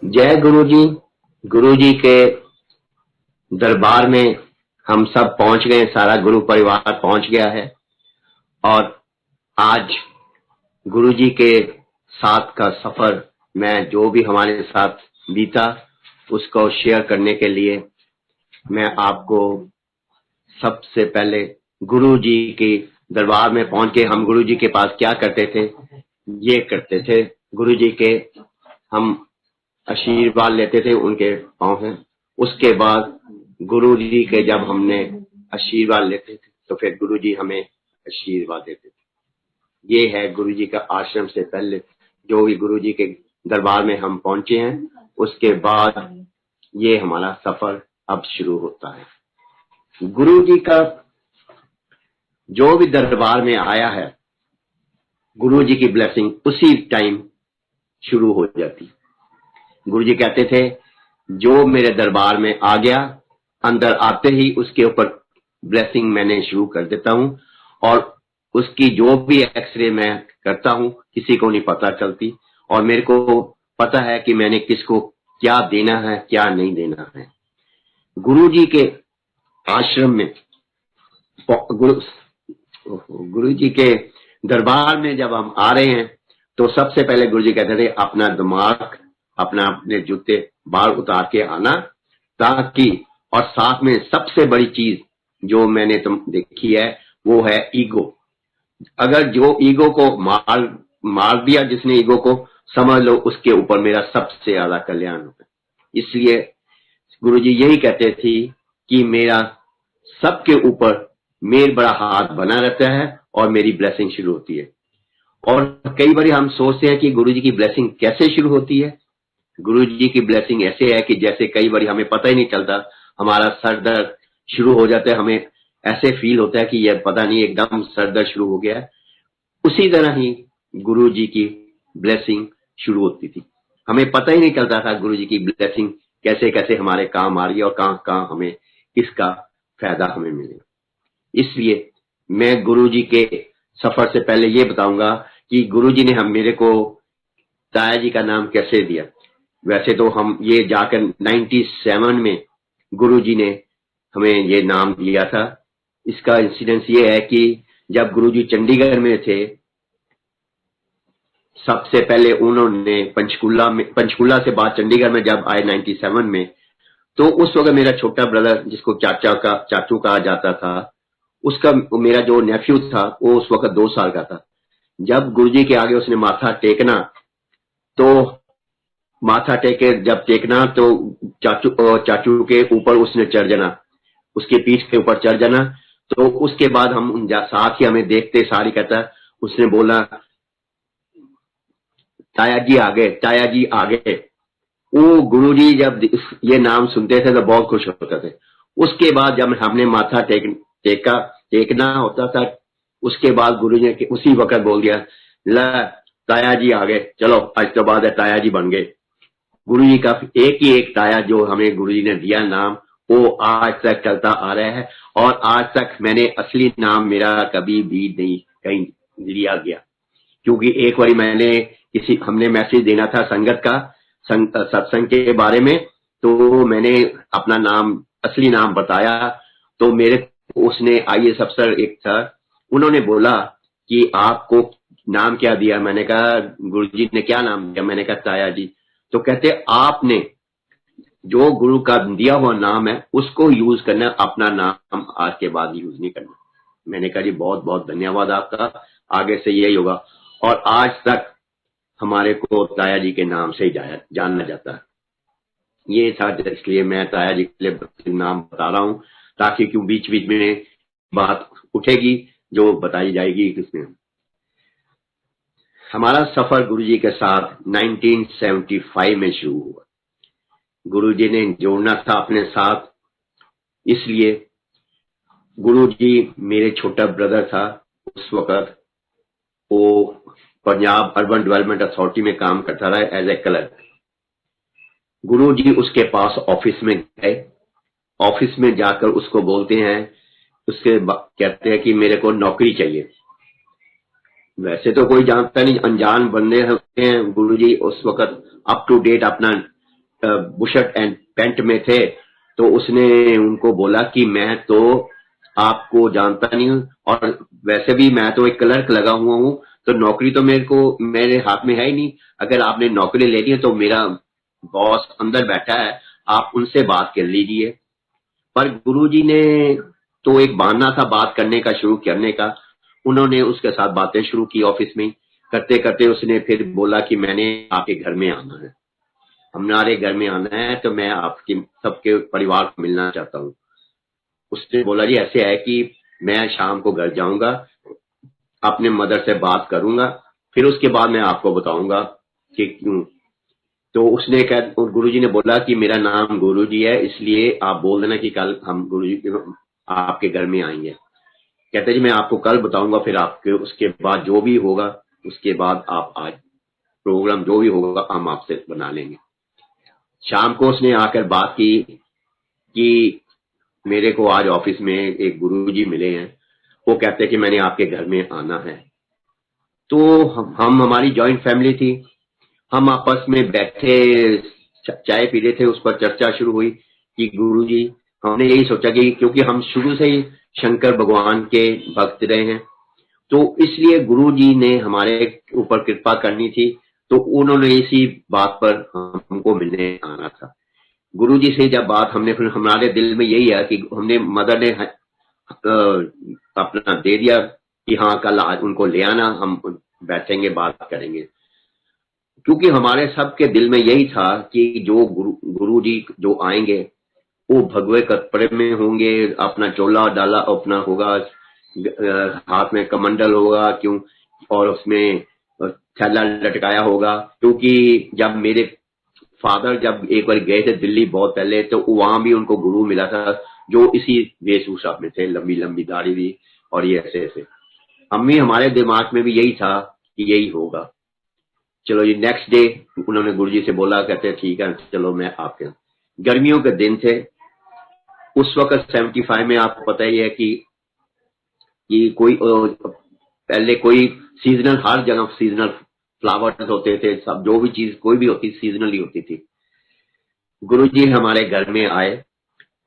जय गुरु जी। गुरु जी के दरबार में हम सब पहुंच गए, सारा गुरु परिवार पहुंच गया है और आज गुरु जी के साथ का सफर मैं जो भी हमारे साथ बीता उसको शेयर करने के लिए मैं आपको सबसे पहले गुरु जी के दरबार में पहुंच के हम गुरु जी के पास क्या करते थे, ये करते थे। गुरु जी के हम आशीर्वाद लेते थे उनके पाँव में। उसके बाद गुरु जी के जब हमने आशीर्वाद लेते थे तो फिर गुरु जी हमें आशीर्वाद देते थे। ये है गुरु जी का आश्रम से पहले जो भी गुरु जी के दरबार में हम पहुंचे हैं, उसके बाद ये हमारा सफर अब शुरू होता है। गुरु जी का जो भी दरबार में आया है, गुरु जी की ब्लेसिंग उसी टाइम शुरू हो जाती। गुरु जी कहते थे जो मेरे दरबार में आ गया, अंदर आते ही उसके ऊपर ब्लेसिंग मैंने शुरू कर देता हूं और उसकी जो भी एक्सरे मैं करता हूं किसी को नहीं पता चलती और मेरे को पता है कि मैंने किसको क्या देना है क्या नहीं देना है। गुरु जी के आश्रम में गुरु जी के दरबार में जब हम आ रहे हैं तो सबसे पहले गुरु जी कहते थे अपना दिमाग अपने जूते बाहर उतार के आना, ताकि और साथ में सबसे बड़ी चीज जो मैंने तुम देखी है वो है ईगो। अगर जो ईगो को मार दिया जिसने ईगो को, समझ लो उसके ऊपर मेरा सबसे ज्यादा कल्याण होगा। इसलिए गुरुजी यही कहते थे कि मेरा सबके ऊपर मेल बड़ा हाथ बना रहता है और मेरी ब्लेसिंग शुरू होती है। और कई बार हम सोचते हैं कि गुरुजी की ब्लेसिंग कैसे शुरू होती है। गुरु जी की ब्लेसिंग ऐसे है कि जैसे कई बार हमें पता ही नहीं चलता, हमारा सर दर्द शुरू हो जाता है, हमें ऐसे फील होता है कि यह पता नहीं एकदम सर दर्द शुरू हो गया है। उसी तरह ही गुरु जी की ब्लेसिंग शुरू होती थी, हमें पता ही नहीं चलता था गुरु जी की ब्लेसिंग कैसे कैसे हमारे काम आ रही है और कहाँ कहाँ हमें किसका फायदा हमें मिलेगा। इसलिए मैं गुरु जी के सफर से पहले ये बताऊंगा कि गुरु जी ने मेरे को ताया जी का नाम कैसे दिया। वैसे तो हम ये जाकर 97 में गुरुजी ने हमें ये नाम दिया था। इसका इंसिडेंस ये है कि जब गुरुजी चंडीगढ़ में थे, सबसे पहले उन्होंने पंचकुला से बाद चंडीगढ़ में जब आए 97 में, तो उस वक्त मेरा छोटा ब्रदर जिसको चाचू कहा जाता था, उसका मेरा जो नेफ्यू था वो उस वक्त 2 साल का था। जब गुरुजी के आगे उसने माथा टेकना तो माथा टेके जब टेकना तो चाचू के ऊपर उसने चढ़ जाना, उसके पीठ के ऊपर चढ़ जाना। तो उसके बाद हम साथ ही हमें देखते सारी कहता, उसने बोला ताया जी आ गए, ताया जी आ गए। वो गुरुजी जब ये नाम सुनते थे तो बहुत खुश होते थे। उसके बाद जब हमने माथा टेकना होता था, उसके बाद गुरुजी ने उसी वक्त बोल दिया, ला ताया जी आ गए, चलो आज तो बाद है ताया जी बन गए। गुरुजी का एक ही एक ताया जो हमें गुरुजी ने दिया नाम, वो आज तक चलता आ रहा है और आज तक मैंने असली नाम मेरा कभी भी नहीं कहीं लिया गया। क्योंकि एक बार मैंने हमने मैसेज देना था संगत का सत्संग के बारे में, तो मैंने अपना नाम असली नाम बताया तो मेरे उसने IAS अफसर एक था, उन्होंने बोला कि आपको नाम क्या दिया। मैंने कहा गुरुजी ने क्या नाम दिया, मैंने कहा ताया जी। तो कहते आपने जो गुरु का दिया हुआ नाम है उसको यूज करना, अपना नाम आज के बाद यूज नहीं करना। मैंने कहा जी बहुत बहुत धन्यवाद आपका, आगे से यही होगा। और आज तक हमारे को ताया जी के नाम से ही जानना जाता है। ये था, इसलिए मैं ताया जी के लिए नाम बता रहा हूं, ताकि क्यों बीच बीच में बात उठेगी जो बताई जाएगी किसमें। हमारा सफर गुरुजी के साथ 1975 में शुरू हुआ। गुरुजी ने जोड़ना था अपने साथ, इसलिए गुरुजी मेरे छोटा ब्रदर था। उस वक्त वो पंजाब अर्बन डेवलपमेंट अथॉरिटी में काम करता रहा एज ए क्लर्क। गुरुजी उसके पास ऑफिस में गए, ऑफिस में जाकर उसको बोलते हैं, उसके कहते हैं कि मेरे को नौकरी चाहिए। वैसे तो कोई जानता नहीं, अनजान बंदे होते हैं। गुरुजी उस वक्त अप टू डेट अपना बुशर्ट एंड पैंट में थे, तो उसने उनको बोला कि मैं तो आपको जानता नहीं हूं, और वैसे भी मैं तो एक क्लर्क लगा हुआ हूं, तो नौकरी तो मेरे हाथ में है ही नहीं। अगर आपने नौकरी लेनी है तो मेरा बॉस अंदर बैठा है, आप उनसे बात कर लीजिए। पर गुरुजी ने तो एक बहाना था बात करने का, शुरू करने का। उन्होंने उसके साथ बातें शुरू की ऑफिस में। करते करते उसने फिर बोला कि मैंने आपके घर में आना है, हमारे घर में आना है, तो मैं आपके सबके परिवार को मिलना चाहता हूँ। उसने बोला जी ऐसे है कि मैं शाम को घर जाऊंगा, अपने मदर से बात करूंगा, फिर उसके बाद मैं आपको बताऊंगा कि क्यों। तो उसने कहा, गुरुजी ने बोला कि मेरा नाम गुरुजी है, इसलिए आप बोल देना कि कल हम गुरुजी आपके घर में आएंगे। कहते जी मैं आपको कल बताऊंगा, फिर आपके उसके बाद जो भी होगा, उसके बाद आप आज प्रोग्राम जो भी होगा हम आपसे बना लेंगे। शाम को उसने आकर बात की कि मेरे को आज ऑफिस में एक गुरुजी मिले हैं, वो कहते हैं कि मैंने आपके घर में आना है। तो हम हमारी जॉइंट फैमिली थी, हम आपस में बैठे चाय पी रहे थे, उस पर चर्चा शुरू हुई कि गुरुजी, हमने यही सोचा कि क्योंकि हम शुरू से ही शंकर भगवान के भक्त रहे हैं, तो इसलिए गुरुजी ने हमारे ऊपर कृपा करनी थी, तो उन्होंने इसी बात पर हमको मिलने आना था। गुरुजी से जब बात हमने, फिर हमारे दिल में यही है कि हमने मदर ने अपना दे दिया कि हाँ कल आज उनको ले आना, हम बैठेंगे बात करेंगे। क्योंकि हमारे सबके दिल में यही था कि जो गुरु जी जो आएंगे वो भगवे कपड़े में होंगे, अपना चोला डाला अपना होगा, हाथ में कमंडल होगा, क्यों, और उसमें थैला लटकाया होगा। क्योंकि जब मेरे फादर जब एक बार गए थे दिल्ली बहुत पहले, तो वहां भी उनको गुरु मिला था जो इसी वेशभूषा में थे, लंबी लंबी दाढ़ी भी, और ये ऐसे ऐसे। हमारे दिमाग में भी यही था कि यही होगा। चलो जी नेक्स्ट डे उन्होंने गुरुजी से बोला, कहते ठीक है चलो मैं आपके, गर्मियों के दिन थे उस वक्त 75 में। आपको पता ही है कि कोई पहले कोई सीजनल, हर जगह सीजनल फ्लावर्स होते थे, सब जो भी चीज कोई भी होती सीजनली होती थी। गुरुजी हमारे घर में आए।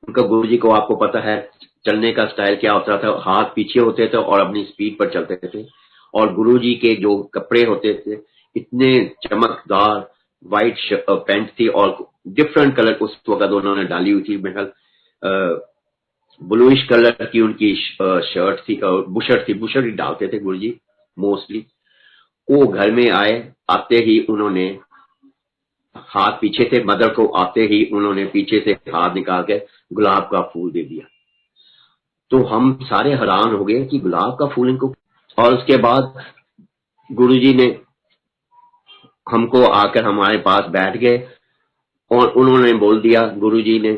उनका गुरुजी को आपको पता है चलने का स्टाइल क्या होता था, हाथ पीछे होते थे और अपनी स्पीड पर चलते थे। और गुरुजी के जो कपड़े होते थे इतने चमकदार, व्हाइट पैंट थी, और डिफरेंट कलर उस वक्त उन्होंने डाली हुई थी। मेरे ब्लूइश कलर की उनकी शर्ट थी, बुशर्ट थी, बुशर्ट ही डालते थे गुरुजी मोस्टली। वो घर में आए, आते ही उन्होंने हाथ पीछे थे, मदर को आते ही उन्होंने पीछे से हाथ निकाल के गुलाब का फूल दे दिया। तो हम सारे हैरान हो गए कि गुलाब का फूल इनको। और उसके बाद गुरुजी ने हमको आकर हमारे पास बैठ गए और उन्होंने बोल दिया, गुरुजी ने,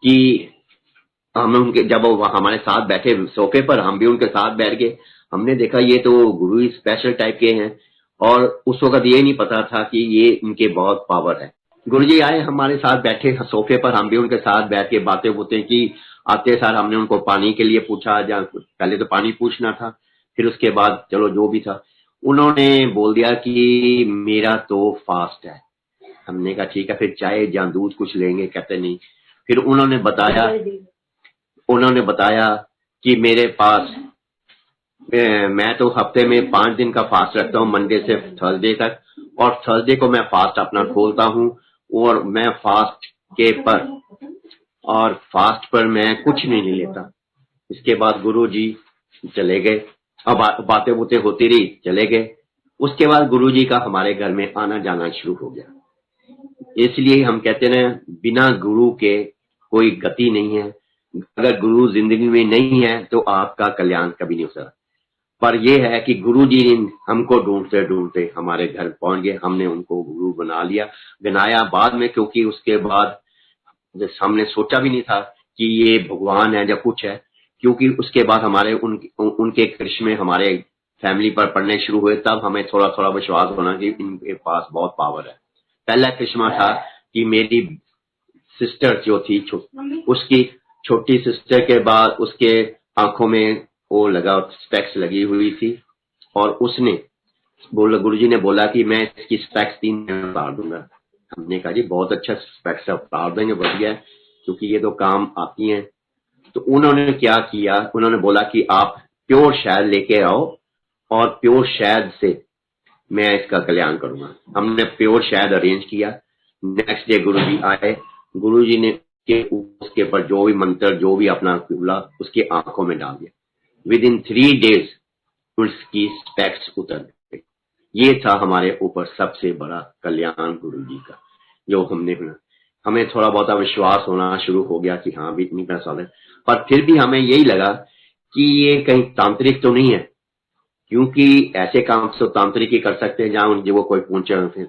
कि हम उनके, जब वो हमारे साथ बैठे सोफे पर, हम भी उनके साथ बैठ गए। हमने देखा ये तो गुरु स्पेशल टाइप के हैं, और उस वक्त ये नहीं पता था कि ये इनके बहुत पावर है। गुरुजी आए, हमारे साथ बैठे सोफे पर, हम भी उनके साथ बैठ के बातें बोते की। आते सार हमने उनको पानी के लिए पूछा, जहाँ पहले तो पानी पूछना था, फिर उसके बाद चलो जो भी था। उन्होंने बोल दिया कि मेरा तो फास्ट है। हमने कहा ठीक है, फिर चाय या दूध कुछ लेंगे, कहते नहीं। फिर उन्होंने बताया कि मेरे पास, मैं तो हफ्ते में 5 दिन का फास्ट रखता हूँ, मंडे से थर्सडे तक, और थर्सडे को मैं फास्ट अपना खोलता हूँ, और मैं फास्ट के पर, और फास्ट पर मैं कुछ नहीं लेता। इसके बाद गुरु जी चले गए। अब बातें बुतें होती रही, चले गए। उसके बाद गुरु जी का हमारे घर में आना जाना शुरू हो गया। इसलिए हम कहते हैं बिना गुरु के कोई गति नहीं है। अगर गुरु जिंदगी में नहीं है तो आपका कल्याण कभी नहीं हो सकता। पर यह है कि गुरु जी ने हमको ढूंढते ढूंढते हमारे घर पहुंच गए, हमने उनको गुरु बना लिया, बनाया बाद में, क्योंकि उसके बाद हमने सोचा भी नहीं था कि ये भगवान है या कुछ है। क्योंकि उसके बाद हमारे उनके करिश्मे हमारे फैमिली पर पड़ने शुरू हुए, तब हमें थोड़ा थोड़ा विश्वास होना कि इनके पास बहुत पावर है। पहला करिश्मा था कि मेरी सिस्टर जो थी उसकी छोटी सिस्टर के बाद उसके आंखों में वो लगा, स्पेक्स लगी हुई थी, और उसने गुरुजी ने बोला कि मैं इसकी स्पेक्स 3 दिन में उतार दूंगा। हमने कहा जी बहुत अच्छा, स्पेक्स उतार देंगे, बढ़िया है, क्योंकि ये तो काम आती हैं। तो उन्होंने क्या किया, उन्होंने बोला कि आप प्योर शहद लेके आओ और प्योर शहद से मैं इसका कल्याण करूंगा। हमने प्योर शहद अरेंज किया। नेक्स्ट डे गुरुजी आए, गुरुजी ने उसके ऊपर जो भी मंत्र, जो भी अपना बोला, उसकी आंखों में डाल दिया। विद इन 3 days उसकी स्पेक्स उतर गई। ये था हमारे ऊपर सबसे बड़ा कल्याण गुरुजी का, जो हमने हमें थोड़ा बहुत विश्वास होना शुरू हो गया कि हाँ भी इतनी पैसा है। पर फिर भी हमें यही लगा कि ये कहीं तांत्रिक तो नहीं है, क्योंकि ऐसे काम तो तांत्रिक ही कर सकते हैं जहां वो कोई पहुंचे होते।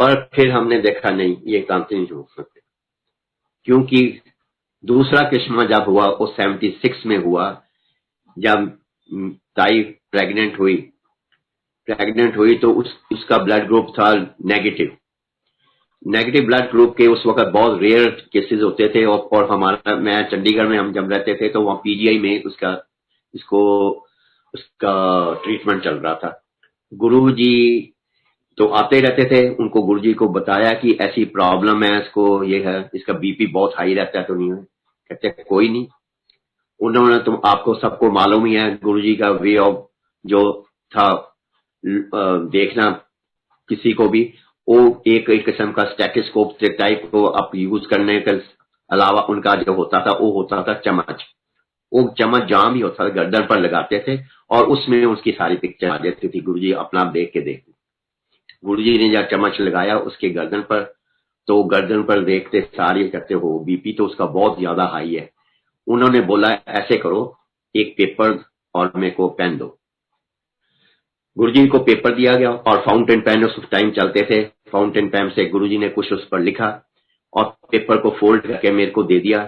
पर फिर हमने देखा नहीं, ये तांत्रिक नहीं हो सकते, क्योंकि दूसरा किस्मा जब हुआ वो 76 में हुआ, जब ताई प्रेग्नेंट हुई तो उसका ब्लड ग्रुप था नेगेटिव। ब्लड ग्रुप के उस वक्त बहुत रेयर केसेस होते थे, और हमारा, मैं चंडीगढ़ में हम जब रहते थे तो वहाँ पीजीआई में उसका ट्रीटमेंट चल रहा था। गुरुजी तो आते रहते थे, उनको गुरुजी को बताया कि ऐसी प्रॉब्लम है, इसको ये है, इसका बीपी बहुत हाई रहता है, तो नहीं है। कहते कोई नहीं। उन्होंने, तुम आपको सबको मालूम ही है गुरुजी का वे ऑफ जो था देखना किसी को भी, वो एक किस्म का स्टेथोस्कोप टाइप को आप यूज करने के अलावा उनका जो होता था वो होता था चम्मच। वो चम्मच जहां भी होता था गर्दन पर लगाते थे और उसमें उसकी सारी पिक्चर आ जाती थी। गुरुजी अपना देख के देख, गुरुजी ने जब चम्मच लगाया उसके गर्दन पर, तो गर्दन पर देखते सारे कहते हो बीपी तो उसका बहुत ज्यादा हाई है। उन्होंने बोला ऐसे करो, एक पेपर और मेरे को पेन दो। गुरुजी को पेपर दिया गया और फाउंटेन पेन उस टाइम चलते थे। फाउंटेन पेन से गुरुजी ने कुछ उस पर लिखा और पेपर को फोल्ड करके मेरे को दे दिया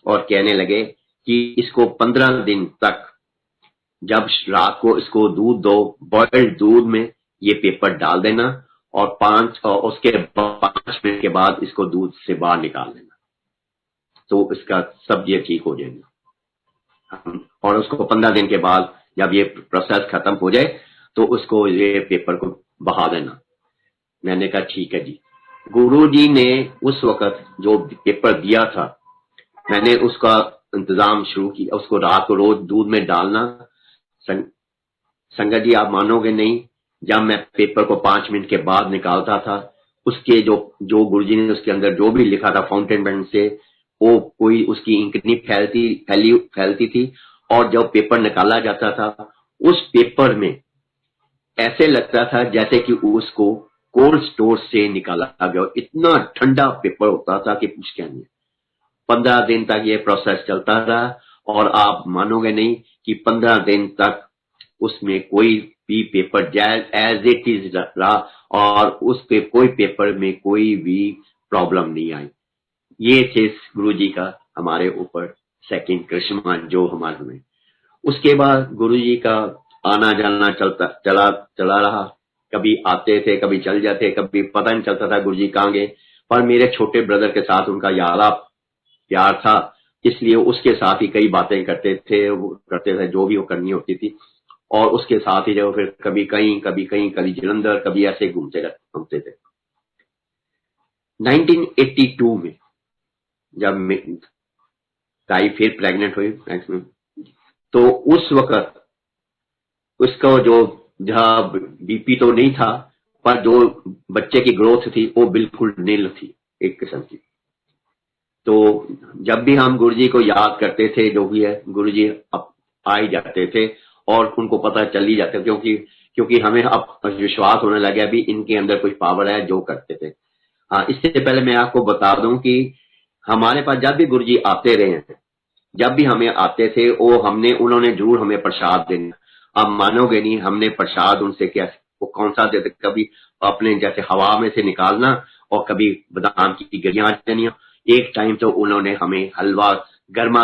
और कहने लगे कि इसको 15 दिन तक, जब रात को इसको दूध दो, बॉइल्ड दूध में ये पेपर डाल देना और उसके 5 मिनट के बाद इसको दूध से बाहर निकाल देना, तो इसका सब ये ठीक हो जाएगा। और उसको 15 दिन के बाद जब ये प्रोसेस खत्म हो जाए तो उसको ये पेपर को बहा देना। मैंने कहा ठीक है जी। गुरुजी ने उस वक्त जो पेपर दिया था, मैंने उसका इंतजाम शुरू किया, उसको रात को रोज दूध में डालना। संगत जी आप मानोगे नहीं, जब मैं पेपर को 5 मिनट के बाद निकालता था, उसके जो गुरुजी ने उसके अंदर जो भी लिखा था फाउंटेन पेन से, वो कोई उसकी इंक नहीं फैलती थी। और जब पेपर निकाला जाता था, उस पेपर में ऐसे लगता था जैसे कि उसको कोल्ड स्टोर से निकाला गया। इतना ठंडा पेपर होता था कि कुछ क्या नहीं। 15 दिन तक ये प्रोसेस चलता रहा और आप मानोगे नहीं कि 15 दिन तक उसमें कोई भी पेपर एज इट इज रहा और उस पे कोई पेपर में कोई भी प्रॉब्लम नहीं आई। ये थे गुरुजी का हमारे ऊपर सेकंड करिश्मा जो हमारे में। उसके बाद गुरुजी का आना जाना चला रहा। कभी आते थे, कभी चल जाते, कभी पता नहीं चलता था गुरुजी कहाँ गए। पर मेरे छोटे ब्रदर के साथ उनका यारा प्यार था, इसलिए उसके साथ ही कई बातें करते थे जो भी वो करनी होती थी। और उसके साथ ही जो फिर कभी कहीं कभी जलंधर, कभी ऐसे घूमते थे। 1982 में जब ताई फिर प्रेग्नेंट हुई, तो उस वक्त उसका जो जहाँ बीपी तो नहीं था, पर जो बच्चे की ग्रोथ थी वो बिल्कुल नील थी एक किस्म की। तो जब भी हम गुरुजी को याद करते थे, जो भी है गुरुजी अब आ ही जाते थे और उनको पता चल ही जाते, क्योंकि हमें अब विश्वास होने लगा भी इनके अंदर कुछ पावर है जो करते थे। हाँ, इससे पहले मैं आपको बता दूं कि हमारे पास जब भी गुरुजी आते रहे हैं, जब भी हमें आते थे उन्होंने जरूर हमें प्रसाद देना। आप मानोगे नहीं, हमने प्रसाद उनसे क्या, वो कौन सा देते, कभी अपने जैसे हवा में से निकालना और कभी बादाम की गिरियां देनिया। एक टाइम तो उन्होंने हमें हलवा, गरम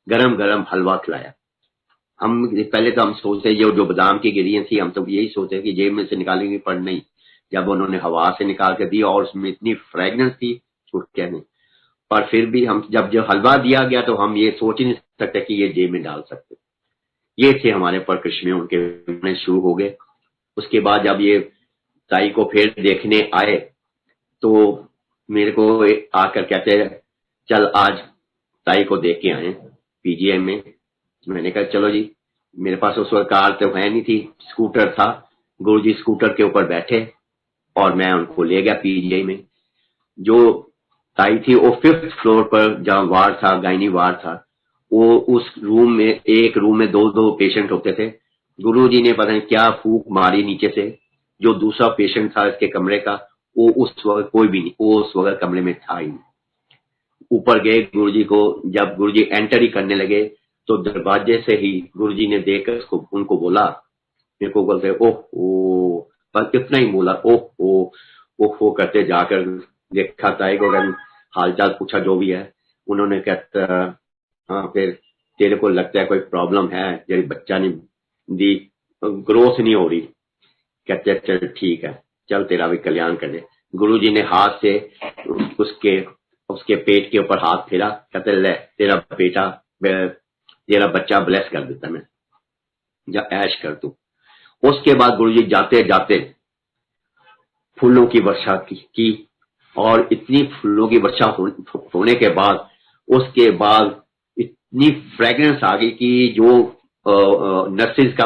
गरम हलवा खिलाया। हम पहले तो हम सोचते जो बादाम की गिरियां थी, हम तो यही सोचते कि जेब में से निकालेंगे, पर नहीं, जब उन्होंने हवा से निकाल के दी और उसमें इतनी फ्रेगनेंस थी छूट क्या नहीं। पर फिर भी हम जब हलवा दिया गया तो हम ये सोच ही नहीं सकते कि ये जेब में डाल सकते। ये थे हमारे पर कृष्ण उनके शुरू हो गए। उसके बाद जब ये ताई को फिर देखने आए तो मेरे को आकर कहते हैं चल आज ताई को देख के आए पीजीआई में। मैंने कहा चलो जी। मेरे पास उस वक्त कार तो है नहीं थी, स्कूटर था। गुरुजी स्कूटर के ऊपर बैठे और मैं उनको ले गया पीजीआई में। जो ताई थी वो 5th फ्लोर पर जहाँ वार्ड था, गायनी वार्ड था, वो उस रूम में, एक रूम में दो दो पेशेंट होते थे। गुरुजी ने पता नहीं क्या फूंक मारी नीचे से, जो दूसरा पेशेंट था इसके कमरे का, वो उस वक्त कोई भी नहीं, वो उस वक्त कमरे में था ही। ऊपर गए गुरुजी को, जब गुरुजी एंटर ही करने लगे तो दरवाजे से ही गुरुजी ने देखकर उनको बोला, मेरे को बोलते ओह ओ, बस इतना ही बोला ओह ओ करते जाकर देखा ताई को, हालचाल पूछा जो भी है। उन्होंने कहता हाँ फिर तेरे को लगता है कोई प्रॉब्लम है, तेरी बच्चा नहीं दी, ग्रोथ नहीं हो रही। कहते चल ठीक है, चल तेरा भी कल्याण कर दे। गुरुजी ने हाथ से उसके पेट के ऊपर हाथ फेरा, कहते ले तेरा बेटा, तेरा बच्चा ब्लेस कर देता मैं, जा ऐश कर तू। उसके बाद गुरुजी जाते जाते फूलों की वर्षा की और इतनी फूलों की वर्षा होने के बाद उसके बाद इतनी फ्रेग्रेंस आ गई कि जो नर्सिस का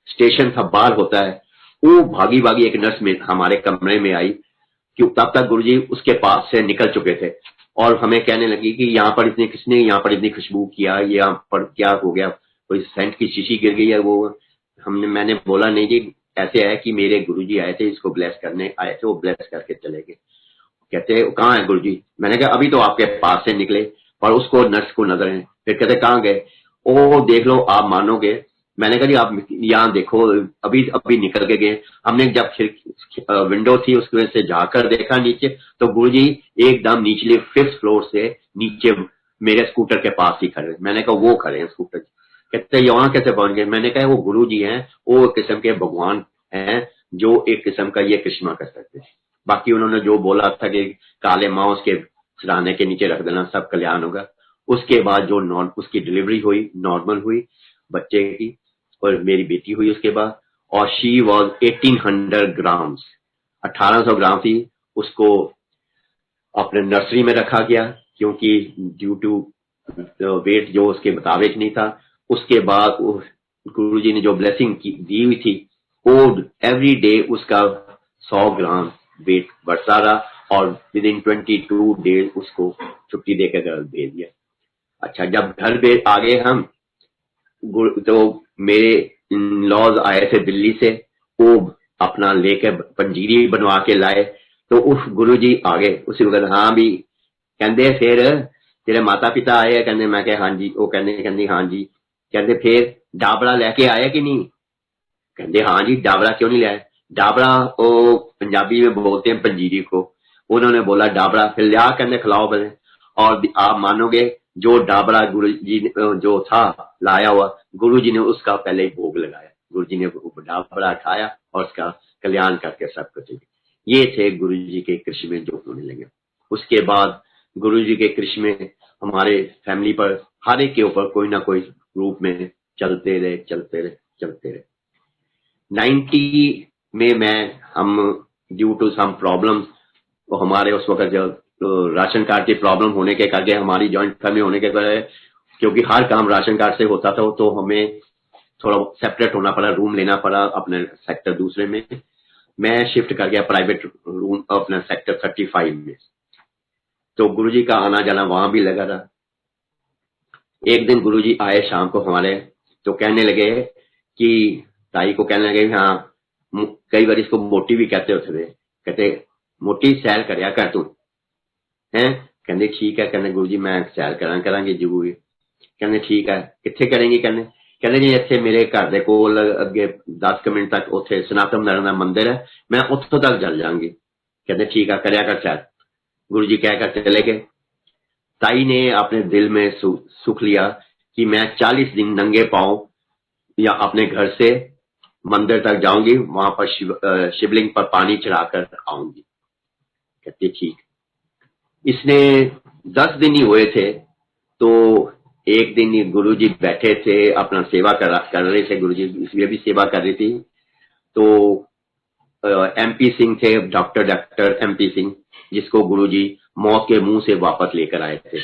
स्टेशन था बाहर होता है, वो भागी भागी एक नर्स में हमारे कमरे में आई कि तब तक गुरुजी उसके पास से निकल चुके थे और हमें कहने लगी कि यहाँ पर किसने यहाँ पर इतनी खुशबू किया, यहाँ पर क्या हो गया, कोई सेंट की शीशी गिर गई है। वो मैंने बोला नहीं जी, ऐसे है कि मेरे गुरुजी आए थे, इसको ब्लेस करने आए थे, वो ब्लेस करके चले गए। कहते कहाँ है गुरुजी? मैंने कहा अभी तो आपके पास से निकले और उसको नर्स को नजर है। फिर कहते कहाँ गए? ओ देख लो आप मानोगे। मैंने कहा जी आप यहाँ देखो, अभी अभी निकल के गए। हमने जब विंडो थी उसकी वजह से जाकर देखा नीचे, तो गुरुजी एकदम निचले 5th फ्लोर से नीचे मेरे स्कूटर के पास ही खड़े। मैंने कहा वो खड़े हैं स्कूटर। कहते यहाँ कैसे पहुंच गए? मैंने कहा वो गुरुजी हैं, वो एक किस्म के भगवान हैं जो एक किस्म का ये करिश्मा कर सकते हैं। बाकी उन्होंने जो बोला था कि काले माँ उसके सिराने के नीचे रख देना, सब कल्याण होगा। उसके बाद जो उसकी डिलीवरी हुई, नॉर्मल हुई बच्चे की, और मेरी बेटी हुई उसके बाद, और शी वॉज 1800 ग्राम्स, 1800 ग्राम थी। उसको अपने नर्सरी में रखा गया क्योंकि ड्यू टू वेट जो उसके मुताबिक नहीं था। उसके बाद गुरुजी ने जो ब्लेसिंग दी हुई थी, वो एवरी डे उसका 100 ग्राम वेट बढ़ता रहा और विद इन 22 डेज उसको छुट्टी देकर घर भेज दिया। अच्छा, जब घर पे आ गए हम, तो मेरे लॉज आए थे दिल्ली से, वो अपना लेके पंजीरी बनवा के लाए। तो उस गुरुजी आ गए उसी वक्त, हाँ भी कहते फिर तेरे माता पिता आए? कहते मैं कहा हाँ जी। वो कहते हाँ जी। कहते फिर डाबड़ा लेके आया कि नहीं? कहते हाँ जी। डाबड़ा क्यों नहीं लाया? डाबड़ा वो पंजाबी में बोलते हैं पंजीरी को। उन्होंने बोला डाबड़ा, फिर लिया, कहते खिलाओ पहले। और आप मानोगे जो डाबड़ा गुरुजी जो था लाया हुआ, गुरुजी ने उसका पहले ही भोग लगाया। गुरुजी ने डाबड़ा खाया और उसका कल्याण करके सब कुछ। ये थे गुरुजी के कृष्ण जो होने लगे। उसके बाद गुरुजी के कृष्ण हमारे फैमिली पर हर एक के ऊपर कोई ना कोई रूप में चलते रहे। 90 में हम ड्यू टू सम प्रॉब्लम, हमारे उस वक्त जो राशन कार्ड की प्रॉब्लम होने के करके, हमारी जॉइंट फैमिली होने के कारण, क्योंकि हर काम राशन कार्ड से होता था, तो हमें थोड़ा सेपरेट होना पड़ा, रूम लेना पड़ा अपने सेक्टर दूसरे में। मैं शिफ्ट कर गया प्राइवेट रूम अपना सेक्टर 35 में। तो गुरुजी का आना जाना वहां भी लगा रहा। एक दिन गुरुजी आए शाम को हमारे, तो कहने लगे कि ताई को कहने लगे हाँ, कई बार इसको मोटी भी कहते होते थे। कहते मोटी सैर करया कर तू है। कहते ठीक है। कहते गुरुजी मैं सैर करांगे जरूर। कहते ठीक है, कितने करेंगे? कहते जी इतने मेरे घर के कोल अगे 10 मिनट तक उथे सनातन नारायण का मंदिर है, मैं उत्थों तक चल जाऊंगी। कहते ठीक है, करया कर सैर। गुरुजी कह कर चले गए। ताई ने अपने दिल में सुख लिया कि मैं 40 दिन नंगे पांव या अपने घर से मंदिर तक जाऊंगी, वहां पर शिवलिंग पर पानी चढ़ाकर आऊंगी। कहते ठीक। इसने 10 दिन ही हुए थे, तो एक दिन गुरुजी बैठे थे अपना सेवा कर रहे थे। गुरुजी इसलिए भी सेवा कर रही थी। तो MP सिंह थे, डॉक्टर MP सिंह, जिसको गुरुजी मौत के मुंह से वापस लेकर आए थे,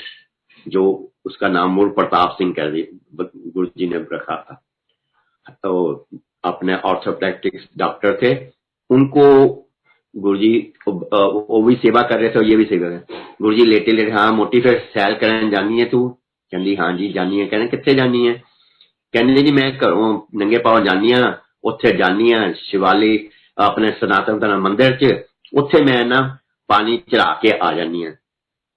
जो उसका नाम मूल प्रताप सिंह कर गुरुजी ने रखा था। तो अपने ऑर्थोपेडिक्स डॉक्टर थे, उनको गुरुजी वो भी सेवा कर रहे थे और ये भी सेवा कर। गुरुजी लेटे लेटे, हाँ मोटी फिर सैर करन जानी है तू? कहंदी हाँ जी जानी है। कहने कित्थे जानी है? कहने जी मैं घरों नंगे पाँव जानी हाँ, उत्थे जानी हाँ शिवाली अपने सनातन धर्म मंदिर च, उत्थे मैं ना पानी चढ़ा के आ जानी है।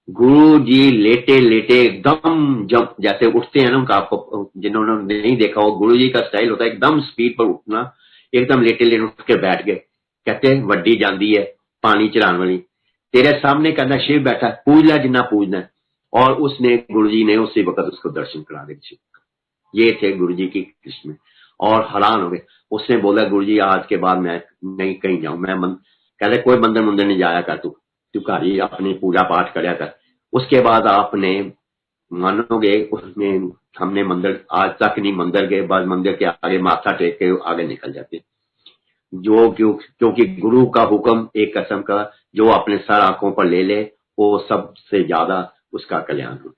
गुरु जी लेटे लेटे एकदम, जब जैसे उठते हैं ना उनका, आपको जिन्होंने नहीं देखा हो, गुरु जी का स्टाइल होता है एकदम स्पीड पर उठना, एकदम लेटे लेटे उठ के बैठ गए। कहते वड्डी जाती है पानी चढ़ाने वाली, तेरे सामने कहना शिव बैठा, पूज ला जिन्ना पूजना है। और उसने गुरु जी ने उसी वक्त उसको दर्शन करा दे। ये थे गुरु जी की कृष्ण, और हैरान हो गए। उसने बोला गुरु जी आज के बाद मैं नहीं कहीं जाऊं, कहते कोई मंदिर मुंदिर नहीं जाया कर, तू घर ही अपनी पूजा पाठ करया कर। उसके बाद आपने मानोगे, उसमें हमने मंदिर आज तक नहीं मंदिर गए, बाद मंदिर के आगे माथा टेक के आगे निकल जाते, जो क्योंकि गुरु का हुक्म एक किस्म का जो अपने सर आंखों पर ले ले, वो सबसे ज्यादा उसका कल्याण हो।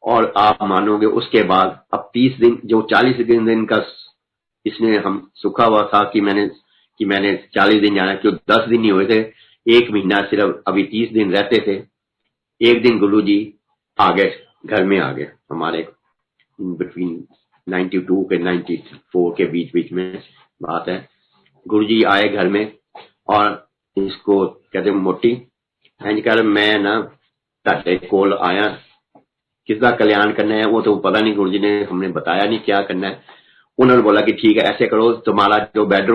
और आप मानोगे उसके बाद अब 30 दिन, जो 40 दिन का इसने हम सुखा हुआ था कि मैंने 40 दिन जाना, क्यों 10 दिन ही हुए थे, 1 महीना सिर्फ, अभी 30 दिन रहते थे। एक दिन गुरु जी आ गए, घर में आ गए हमारे, बिटवीन 92 के 94 के बीच में बात है। गुरु जी आए घर में और इसको कहते मोटी कह मैं ना ताटे कोल आया, किसका कल्याण करना है वो तो पता नहीं, गुरु जी ने हमने बताया नहीं क्या करना है। उन्होंने बोला कि ठीक है ऐसे करो, तुम्हारा जो बेडरूम